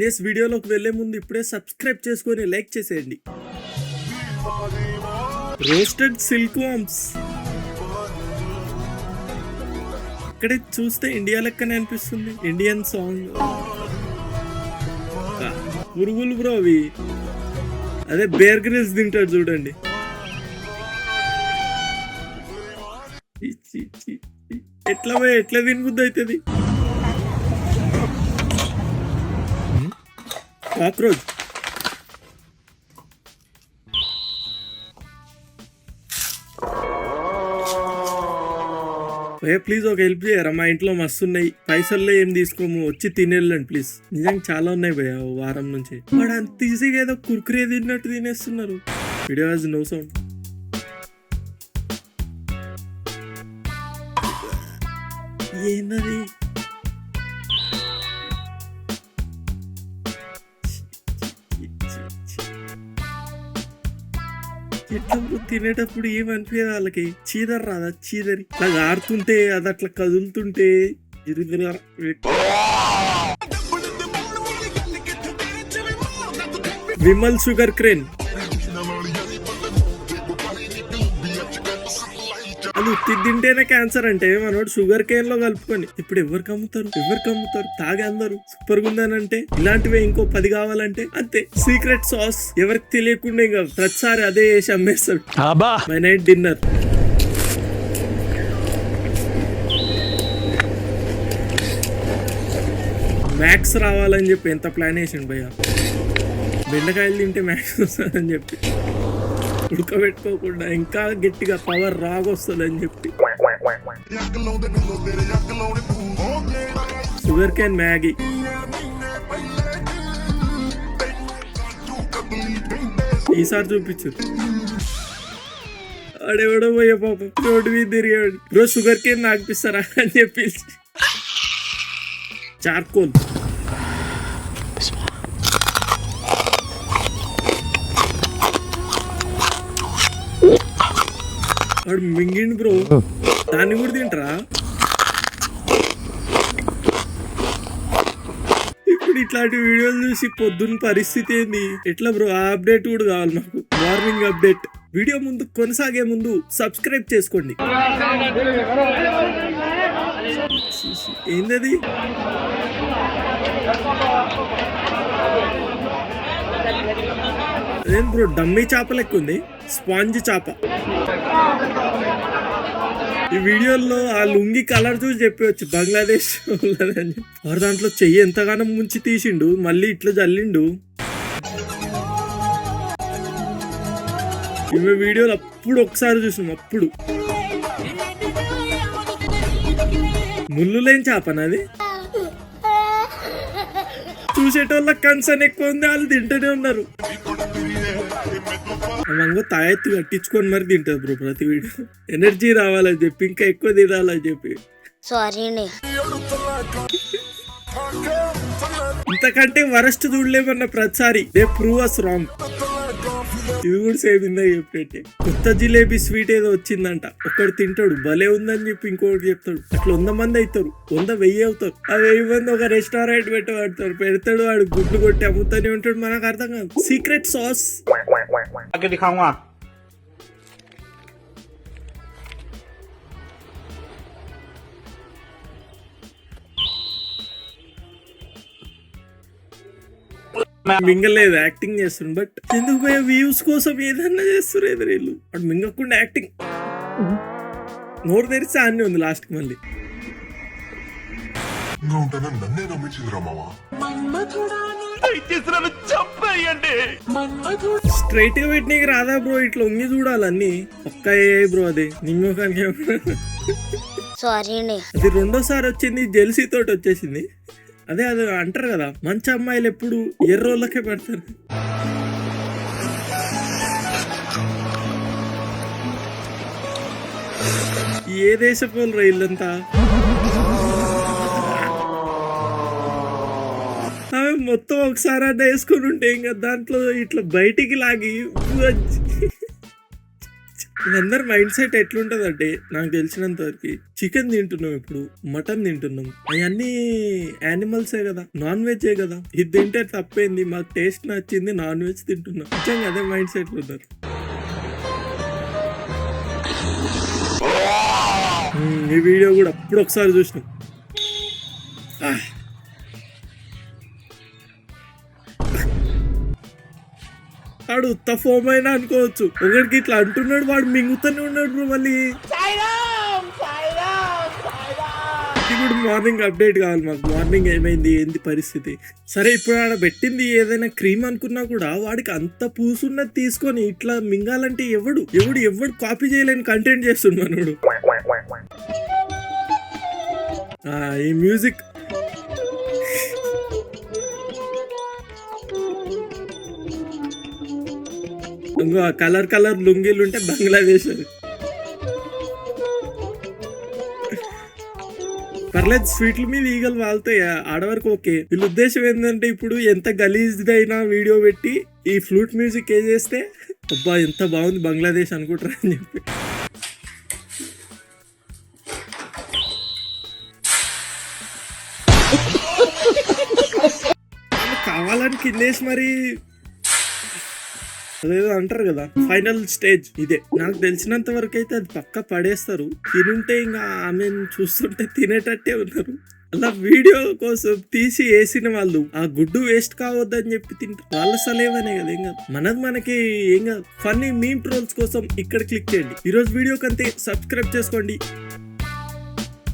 Yes వీడియోలోకి వెళ్లే ముందు ఇప్పుడే సబ్స్క్రైబ్ చేసుకొని లైక్ చేసేయండి. రోస్టెడ్ సిల్క్ వామ్స్ ఇక్కడే చూస్తే ఇండియా లెక్కనే అనిపిస్తుంది. ఇండియన్ సాంగ్ పురుగులు బ్రో అవి. అదే బేర్ గ్రిల్స్ తింటాడు చూడండి. ఎట్లా తినబుద్ధి అవుతుంది. కాక్రోచ్ ప్లీజ్ ఒక హెల్ప్ చేయరా, మా ఇంట్లో మస్తు ఉన్నాయి, పైసల్లో ఏం తీసుకోము, వచ్చి తినేళ్ళండి ప్లీజ్. నిజంగా చాలా ఉన్నాయి భయ్య వారం నుంచి. వాడు అంత ఈజీగా ఏదో కుర్కురే తిన్నట్టు తినేస్తున్నారు. Video has no sound. ఏంటది? ఎట్లా తినేటప్పుడు ఏమనిపించదు వాళ్ళకి. చీదర్ రాదా? చీదరి అట్లా ఆడుతుంటే అది అట్లా కదులుతుంటే విమల్ షుగర్ క్రేన్ అది తింటేనే క్యాన్సర్ అంటే మనోడు షుగర్ కేన్ లో కలుపుకొని. ఇప్పుడు ఎవరికి అమ్ముతారు? తాగే అందరు సూపర్ గా ఉందనంటే. ఇలాంటివే ఇంకో 10 కావాలంటే అంతే. సీక్రెట్ సాస్ ఎవరికి తెలియకుండా ఇంకా ప్రతిసారి అదే వేసి అమ్మేస్తాడు. My night dinner. మ్యాక్స్ రావాలని చెప్పి ఎంత ప్లాన్ వేసిండు భయ్య. బెండకాయలు తింటే మ్యాక్స్ వస్తుందని చెప్పి ఉడకబెట్టుకోకుండా ఇంకా గట్టిగా పవర్ రాగొస్తుందని చెప్పి. షుగర్ కేన్ మ్యాగీ ఈసారి చూపించారు. ఆడెవడో పోయే పాపం రోడ్డు మీద తిరిగాడు. రోజు షుగర్ కేన్ నాకిపిస్తారా అని చెప్పి చార్కోల్ వాడు మింగిండు బ్రో. దాన్ని కూడా తింటరా? ఇప్పుడు ఇట్లాంటి వీడియోలు చూసి పొద్దున్న పరిస్థితి ఏంది ఎట్లా బ్రో? ఆ అప్డేట్ కూడా కావాలి మాకు, మార్నింగ్ అప్డేట్. వీడియో ముందు కొనసాగే ముందు సబ్స్క్రైబ్ చేసుకోండి. ఏందది? అదేం బ్రో డమ్మీ చేప లెక్క ఉంది. స్పాంజ్ చేప. ఈ వీడియోలో ఆ లుంగి కలర్ చూసి చెప్పవచ్చు బంగ్లాదేశ్ అని. వారు దాంట్లో చెయ్యి ఎంతగానో ముంచి తీసిండు, మళ్ళీ ఇట్లా జల్లిండు. ఈమె వీడియోలు అప్పుడు ఒకసారి చూసినాం. అప్పుడు ముళ్ళు లేని చేపనది. చూసేటోళ్ళ కన్సర్న్ ఎక్కువ ఉంది, వాళ్ళు తింటూనే ఉన్నారు. మంగో తాయెత్తు కట్టించుకొని మరి తింటది బ్రో ప్రతి వీడియో. ఎనర్జీ రావాలని చెప్పి, ఇంకా ఎక్కువ తినాలని చెప్పి. ఇంతకంటే వరస్ట్ చూడలేమన్న ప్రతిసారి దే ప్రూవ్ అస్ రాంగ్. ఇది కూడా సేమ్ ఇందా చెప్పేటే. కొత్త జిలేబీ స్వీట్ ఏదో వచ్చిందంట, ఒక్కడు తింటాడు భలే ఉందని చెప్పి ఇంకోటి చెప్తాడు. అట్లా 100 మంది అవుతారు, 100 అవుతారు. ఆ 1000 మంది ఒక రెస్టారెంట్ పెడతాడు. వాడు గుడ్లు కొట్టి అమ్ముతానే ఉంటాడు. మనకు అర్థం కాదు. సీక్రెట్ సాస్ మింగలేదు, యాక్టింగ్ చేస్తుంది. బట్ ఎందుకు పోయే వ్యూస్ కోసం ఏదన్నా చేస్తారు వీళ్ళు. అటు మింగకుండా యాక్టింగ్. నోరు తెరిస్తే అన్నీ ఉంది లాస్ట్ కి. మళ్ళీ స్ట్రైట్ గా పెట్టినకి రాదా బ్రో? ఇట్లా ఉంగి చూడాలన్నీ ఒక్క బ్రో. అది నిమ్మకానికి అది రెండోసారి వచ్చింది, జెల్సీ తోటి వచ్చేసింది. అదే అది అంటారు కదా, మంచి అమ్మాయిలు ఎప్పుడు ఎర్రోళ్ళకే పెడతారు. ఏ దేశపోలు రైళ్ళంతా అవి మొత్తం ఒకసారి అడ్డ వేసుకుని ఉంటే ఇంకా దాంట్లో ఇట్లా బయటికి లాగి వీళ్ళందరి మైండ్ సెట్ ఎట్లుంటది అంటే నాకు తెలిసినంత వరకు చికెన్ తింటున్నాం, ఇప్పుడు మటన్ తింటున్నాం, అవన్నీ యానిమల్సే కదా, నాన్ వెజ్జే కదా, ఇది తింటే తప్పేంది, మాకు టేస్ట్ నచ్చింది నాన్ వెజ్ తింటున్నాం. నిజంగా అదే మైండ్ సెట్ ఉన్నారు. ఈ వీడియో కూడా అప్పుడు ఒకసారి చూసినాం. వాడు ఉత్త ఫోమ్ అయినా అనుకోవచ్చు, ఒకడికి ఇట్లా అంటున్నాడు, వాడు మింగుతూనే ఉన్నాడు బ్రో. మళ్ళీ ఇప్పుడు మార్నింగ్ అప్డేట్ కావాలి మాకు, మార్నింగ్ ఏమైంది ఏంది పరిస్థితి. సరే ఇప్పుడు ఆడ పెట్టింది ఏదైనా క్రీమ్ అనుకున్నా కూడా వాడికి అంత పూసున్నది తీసుకొని ఇట్లా మింగాలంటే ఎవడు కాపీ చేయలేని కంటెంట్ చేస్తున్నాడు. ఈ మ్యూజిక్ ఇంకో కలర్ లుంగీలు ఉంటే బంగ్లాదేశ్ అది. పర్లేదు, స్వీట్ల మీద ఈగలు వాళ్తాయి ఆడవరకు ఓకే. వీళ్ళ ఉద్దేశం ఏంటంటే ఇప్పుడు ఎంత గలీజ్దైనా వీడియో పెట్టి ఈ ఫ్లూట్ మ్యూజిక్ ఏ చేస్తే అబ్బా ఎంత బాగుంది బంగ్లాదేశ్ అనుకుంటారా అని చెప్పి. కావాలని కిందేసి మరి అదేదో అంటారు కదా, ఫైనల్ స్టేజ్ ఇదే. నాకు తెలిసినంత వరకు అయితే అది పక్క పడేస్తారు. తినుంటే ఇంకా ఆమె చూస్తుంటే తినేటట్టే ఉన్నారు. అలా వీడియో కోసం తీసి వేసిన వాళ్ళు ఆ గుడ్డు వేస్ట్ కావద్దని చెప్పి తింటారు. వాళ్ళ సలేవనే కదా, ఏం కాదు. మనకి ఏం కాదు. ఫన్నీ మీమ్ ట్రోల్స్ కోసం ఇక్కడ క్లిక్ చేయండి. ఈరోజు వీడియోకి అంతే, సబ్స్క్రైబ్ చేసుకోండి.